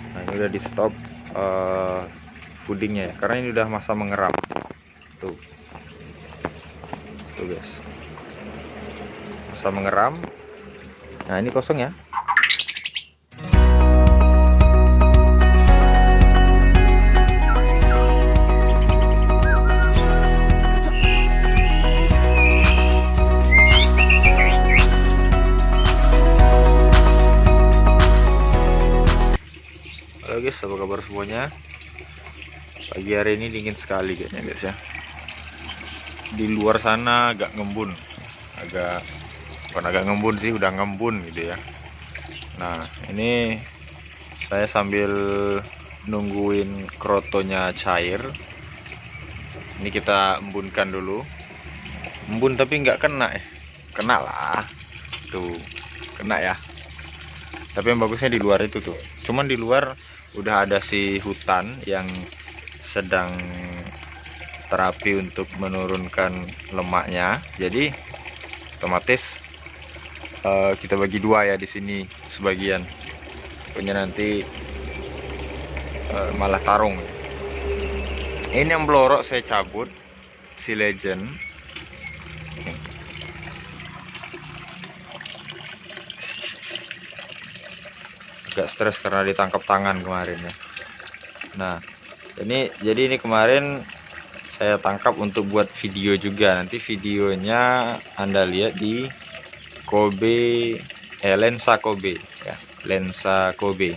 Nah, ini udah di stop foodingnya ya, karena ini udah masa mengeram. Tuh, tuh guys, masa mengeram. Nah, ini kosong ya. Halo guys, apa kabar semuanya? Pagi hari ini dingin sekali kayaknya guys ya. Di luar sana agak ngembun, bukan agak ngembun sih, udah ngembun gitu ya. Nah, ini saya sambil nungguin krotonya cair. Ini kita embunkan dulu. Embun tapi nggak kena ya. Kena lah. Tuh, kena ya. Tapi yang bagusnya di luar itu tuh. Cuman di luar udah ada si hutan yang sedang terapi untuk menurunkan lemaknya. Jadi otomatis kita bagi dua ya di sini sebagian. Punya nanti malah tarung. Ini yang belorok saya cabut, si legend. Agak stres karena ditangkap tangan kemarin ya. Nah, jadi ini kemarin saya tangkap untuk buat video juga. Nanti videonya Anda lihat di lensa Kobe ya, lensa Kobe.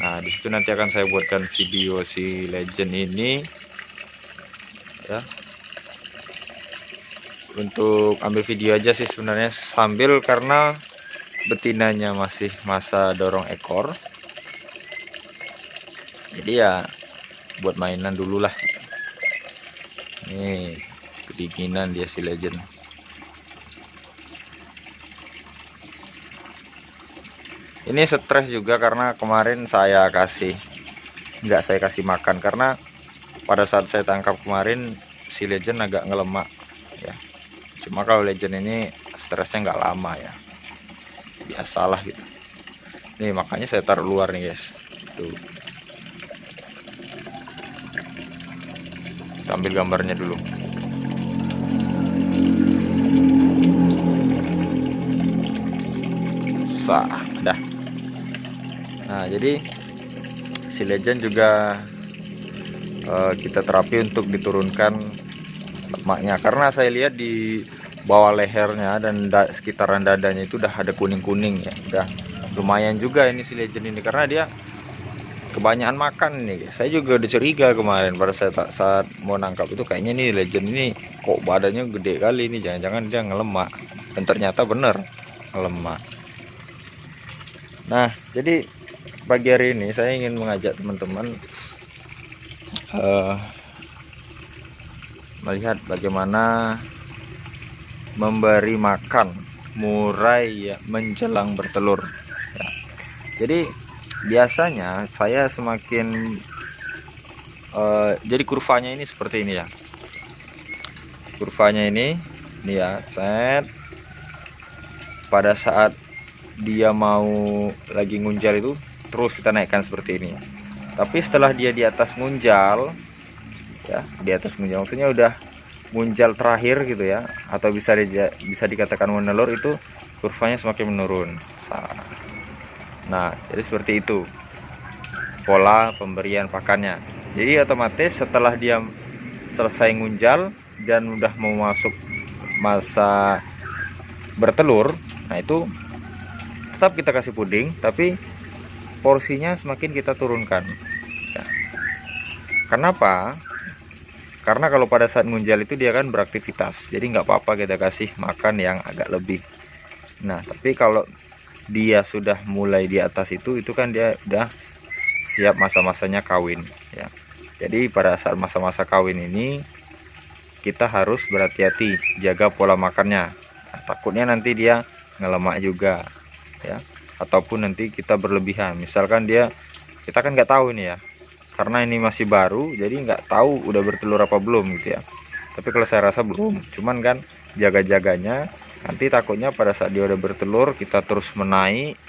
Nah, disitu nanti akan saya buatkan video si legend ini ya. Untuk ambil video aja sih sebenarnya, sambil karena betinanya masih masa dorong ekor, jadi ya buat mainan dulu lah. Nih kedinginan dia si legend. Ini stres juga karena kemarin nggak saya kasih makan, karena pada saat saya tangkap kemarin si legend agak ngelemak ya. Cuma kalau legend ini stresnya nggak lama ya, biasalah gitu. Nih makanya saya taruh luar nih guys. Tuh, kita ambil gambarnya dulu. Dah. Nah, jadi si legend juga kita terapi untuk diturunkan lemaknya, karena saya lihat di bawah lehernya dan sekitaran dadanya itu udah ada kuning-kuning ya. Udah lumayan juga ini si legend ini, karena dia kebanyakan makan nih. Saya juga udah curiga kemarin pada saat mau nangkap itu, kayaknya nih legend ini kok badannya gede kali ini, jangan-jangan dia ngelemak. Dan ternyata bener ngelemak. Nah, jadi pagi hari ini saya ingin mengajak teman-teman melihat bagaimana memberi makan murai ya, menjelang bertelur ya. Jadi biasanya saya semakin jadi kurvanya ini seperti ini ya. Kurvanya ini ya, set. Pada saat dia mau lagi ngunjal itu terus kita naikkan seperti ini. Tapi setelah dia di atas ngunjal ya, di atas ngunjal maksudnya udah ngunjal terakhir gitu ya, atau bisa dikatakan menelur, itu kurvanya semakin menurun. Nah, jadi seperti itu pola pemberian pakannya. Jadi otomatis setelah dia selesai ngunjal dan udah mau masuk masa bertelur, nah itu tetap kita kasih puding, tapi porsinya semakin kita turunkan ya. Kenapa? Karena kalau pada saat ngunjal itu dia kan beraktivitas, jadi nggak apa-apa kita kasih makan yang agak lebih. Nah, tapi kalau dia sudah mulai di atas itu kan dia udah siap masa-masanya kawin ya. Jadi pada saat masa-masa kawin ini kita harus berhati-hati, jaga pola makannya. Nah, takutnya nanti dia ngelemak juga ya, ataupun nanti kita berlebihan. Misalkan kita kan nggak tahu ini ya, karena ini masih baru, jadi nggak tahu udah bertelur apa belum gitu ya. Tapi kalau saya rasa belum, cuman kan jaga-jaganya, nanti takutnya pada saat dia udah bertelur kita terus menaik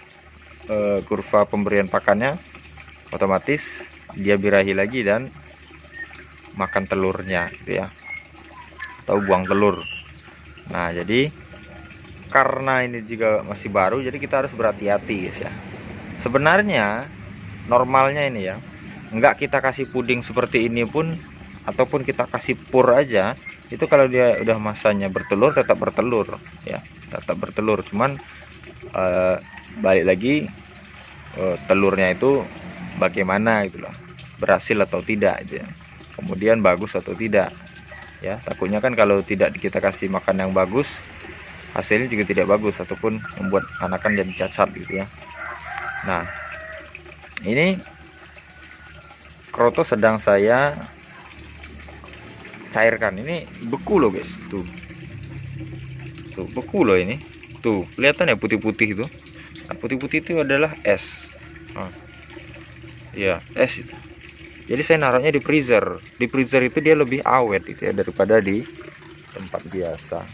kurva pemberian pakannya, otomatis dia birahi lagi dan makan telurnya gitu ya, atau buang telur. Nah, jadi karena ini juga masih baru, jadi kita harus berhati-hati guys ya. Sebenarnya normalnya ini ya, enggak kita kasih puding seperti ini pun, ataupun kita kasih pur aja, itu kalau dia udah masanya bertelur tetap bertelur ya, tetap bertelur. Cuman balik lagi, telurnya itu bagaimana gitu loh, berhasil atau tidak gitu ya, kemudian bagus atau tidak ya. Takutnya kan kalau tidak kita kasih makan yang bagus, hasilnya juga tidak bagus, ataupun membuat anakan jadi cacat gitu ya. Nah, ini kroto sedang saya cairkan. Ini beku loh guys, tuh beku loh ini, tuh kelihatan ya putih-putih itu. Nah, putih-putih itu adalah es. Ya, es itu. Jadi saya naruhnya di freezer. Di freezer itu dia lebih awet itu ya daripada di tempat biasa.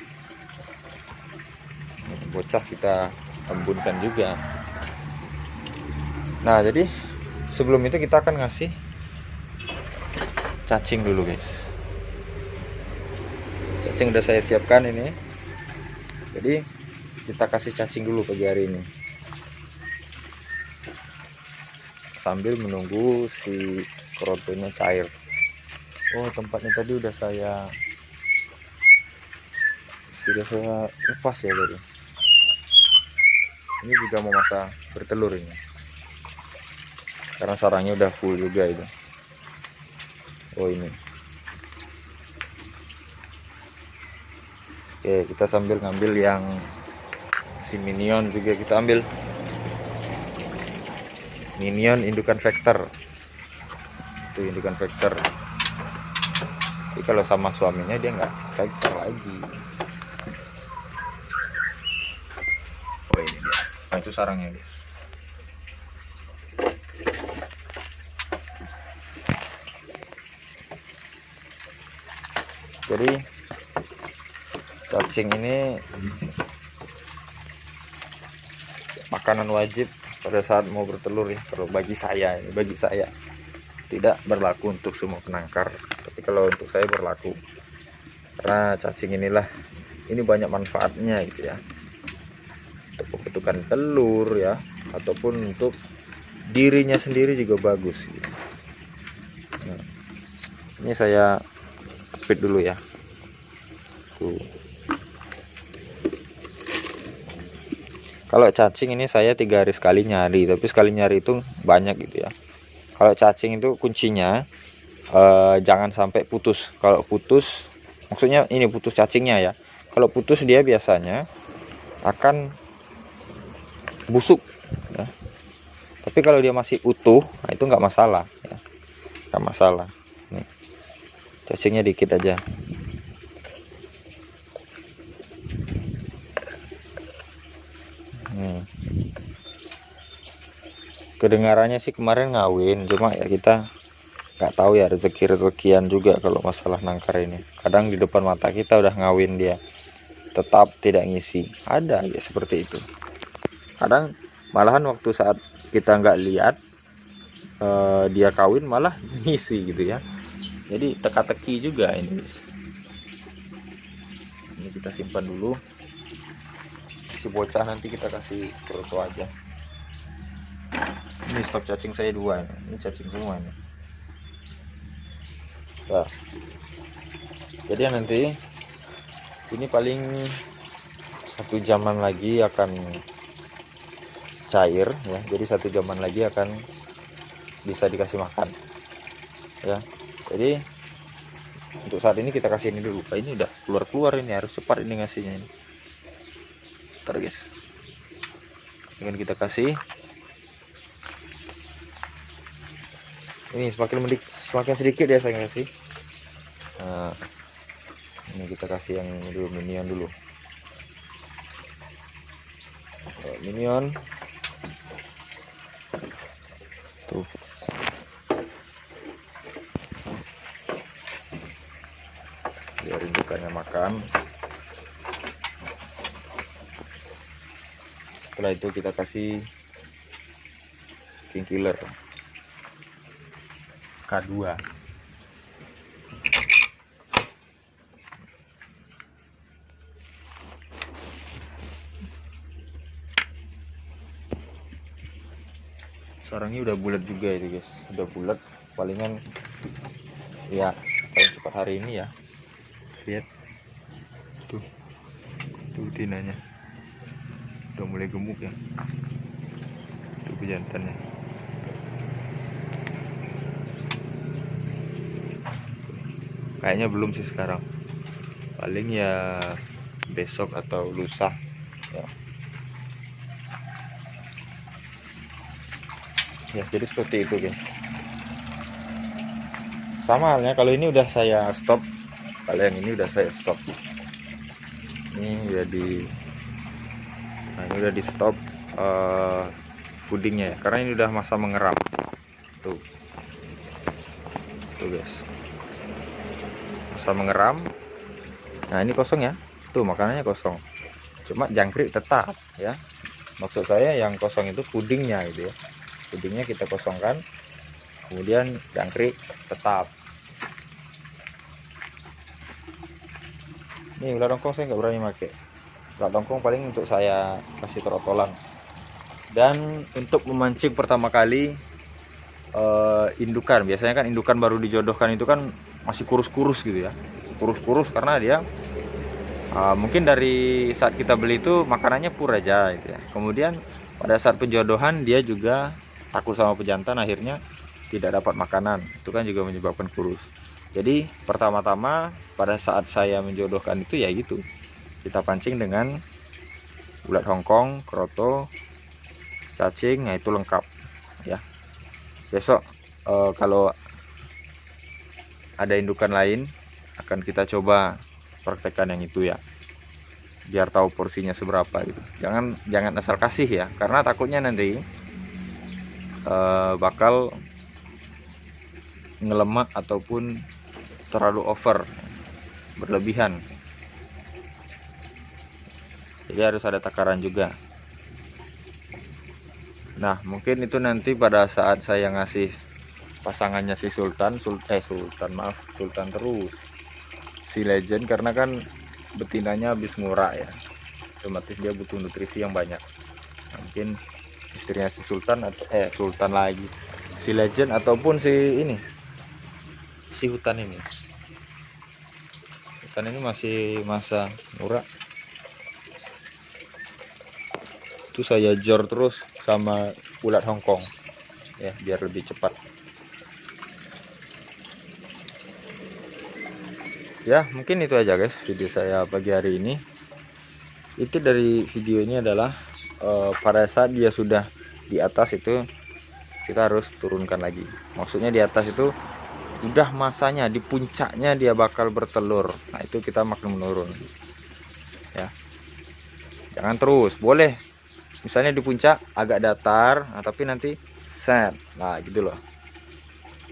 Bocah kita embunkan juga. Nah, jadi sebelum itu kita akan ngasih cacing dulu guys. Cacing udah saya siapkan ini. Jadi kita kasih cacing dulu pagi hari ini, sambil menunggu si krotonya cair. Oh, tempatnya tadi sudah saya lepas ya tadi. Ini juga mau masa bertelur ini, karena sarangnya udah full juga itu. Oh, ini. Oke, kita sambil ngambil yang si minion juga kita ambil. Minion indukan vector. Itu indukan vector. Tapi kalau sama suaminya dia nggak vector lagi. Oh, ini dia. Nah, itu sarangnya guys. Jadi cacing ini makanan wajib pada saat mau bertelur ya. Kalau bagi saya tidak berlaku untuk semua penangkar, tapi kalau untuk saya berlaku, karena cacing ini banyak manfaatnya gitu ya, untuk pembentukan telur ya, ataupun untuk dirinya sendiri juga bagus gitu. Nah, ini saya kepit dulu ya. Tuh. Kalau cacing ini saya 3 hari sekali nyari, tapi sekali nyari itu banyak gitu ya. Kalau cacing itu kuncinya jangan sampai putus. Kalau putus, maksudnya ini putus cacingnya ya. Kalau putus dia biasanya akan busuk ya. Tapi kalau dia masih utuh, nah itu nggak masalah ya. Nggak masalah. Nih, cacingnya dikit aja. Kedengarannya sih kemarin ngawin, cuma ya kita nggak tahu ya, rezeki-rezekian juga kalau masalah nangkar ini. Kadang di depan mata kita udah ngawin dia tetap tidak ngisi, ada ya seperti itu. Kadang malahan waktu saat kita nggak lihat dia kawin malah ngisi gitu ya. Jadi teka-teki juga ini guys. Ini kita simpan dulu. Si bocah nanti kita kasih kroto aja. Ini stok cacing saya 2 ini cacing semua ini. Nah, jadi nanti ini paling 1 jaman lagi akan cair ya, jadi 1 jaman lagi akan bisa dikasih makan ya. Jadi untuk saat ini kita kasih ini dulu. Ini udah keluar ini, harus cepat ini ngasihnya ini. Ntar guys, dengan kita kasih ini semakin sedikit ya saya kasih. Nah, ini kita kasih yang dulu, minion dulu. Minion tuh. Biar indukannya makan. Setelah itu kita kasih king killer. K2. Sarangnya udah bulat juga itu guys, udah bulat, palingan ya paling cepat hari ini ya. Lihat tuh betinanya udah mulai gemuk ya, tuh pejantannya. Kayaknya belum sih sekarang, paling ya besok atau lusa ya. Ya jadi seperti itu guys. Sama halnya kalau ini udah saya stop, kalau yang ini udah saya stop. Ini udah ini udah di stop foodingnya ya, karena ini udah masa mengeram. Tuh guys, masa mengeram. Nah ini kosong ya, tuh makanannya kosong, cuma jangkrik tetap ya. Maksud saya yang kosong itu pudingnya gitu ya, pudingnya kita kosongkan, kemudian jangkrik tetap. Nih ular tongkong saya nggak berani pakai, ular tongkong paling untuk saya kasih trotolan. Dan untuk memancing pertama kali indukan, biasanya kan indukan baru dijodohkan itu kan masih kurus-kurus gitu ya, kurus-kurus karena dia mungkin dari saat kita beli itu makanannya pur aja gitu ya. Kemudian pada saat penjodohan dia juga takut sama pejantan, akhirnya tidak dapat makanan, itu kan juga menyebabkan kurus. Jadi pertama-tama pada saat saya menjodohkan itu ya gitu, kita pancing dengan ulat hongkong, kroto, cacing, nah itu lengkap ya. Besok kalau ada indukan lain akan kita coba praktekkan yang itu ya, biar tahu porsinya seberapa gitu. Jangan asal kasih ya, karena takutnya nanti bakal ngelemak ataupun terlalu over, berlebihan. Jadi harus ada takaran juga. Nah mungkin itu nanti pada saat saya ngasih pasangannya si Sultan terus si Legend, karena kan betinanya habis ngurak ya, otomatis dia butuh nutrisi yang banyak. Nah, mungkin istrinya si Sultan atau Sultan lagi, si Legend ataupun si hutan ini masih masa ngurak, itu saya jor terus sama ulat hongkong ya biar lebih cepat. Ya mungkin itu aja guys video saya pagi hari ini. Itu dari video ini adalah pada saat dia sudah di atas itu kita harus turunkan lagi. Maksudnya di atas itu udah masanya, di puncaknya dia bakal bertelur. Nah itu kita makin menurun ya. Jangan terus, boleh misalnya di puncak agak datar, nah, tapi nanti set, nah gitu loh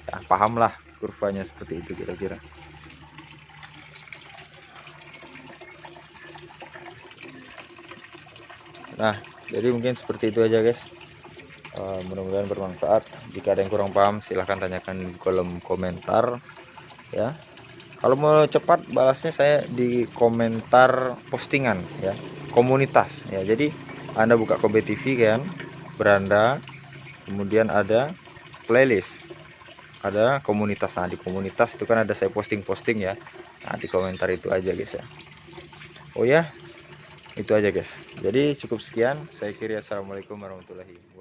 ya, pahamlah kurvanya seperti itu kira-kira. Nah jadi mungkin seperti itu aja guys. Mudah-mudahan bermanfaat. Jika ada yang kurang paham silahkan tanyakan di kolom komentar ya. Kalau mau cepat balasnya saya di komentar postingan ya, komunitas ya. Jadi Anda buka Kobe TV kan, beranda, kemudian ada playlist, ada komunitas. Nah di komunitas itu kan ada saya posting ya. Nah di komentar itu aja guys ya. Oh ya itu aja guys. Jadi cukup sekian, saya kira. Assalamualaikum warahmatullahi wabarakatuh.